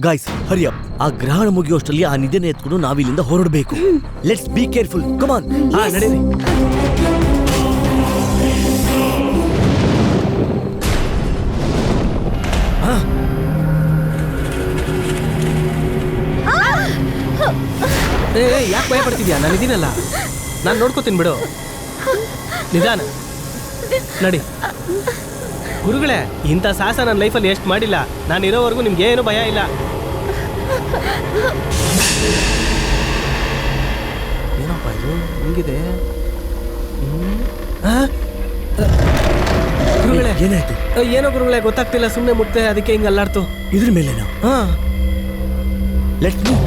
Guys hurry up. ಆ ಗ್ರಹಣ ಮುಗಿಯೋಷ್ಟರಲ್ಲಿ ಆ ನಿದ್ದೆನ ಎತ್ಕೊಂಡು ನಾವಿಲ್ಲಿಂದ ಹೊರಡಬೇಕು. Let's be careful. Come on. ನಡೀರಿ. ಯಾಕೆ ಭಯ ಪಡ್ತಿದ್ಯಾ? ನಾನು ಇದೀನಲ್ಲ, ನಾನು ನೋಡ್ಕೋತೀನಿ ಬಿಡು. ನಿಧಾನ ನಡಿ. ಗುರುಗಳೇ, ಇಂಥ ಸಾಹಸ ನನ್ನ ಲೈಫಲ್ಲಿ ಎಷ್ಟು ಮಾಡಿಲ್ಲ. ನಾನು ಇರೋವರೆಗೂ ನಿಮ್ಗೆ ಏನು ಭಯ ಇಲ್ಲ. ಏನಪ್ಪ ಇದು ಹಿಂಗಿದೆ? ಗುರುಗಳೇ ಏನಾಯ್ತು? ಏನೋ ಗುರುಗಳೇ ಗೊತ್ತಾಗ್ತಿಲ್ಲ, ಸುಮ್ಮನೆ ಮುಟ್ತೆ, ಅದಕ್ಕೆ ಹಿಂಗೆ ಅಲ್ಲಾಡ್ತು. ಇದ್ರ ಮೇಲೆ ನಾವು ಹಾಂ ಲೆಟ್ಸ್ ಮೂವ್.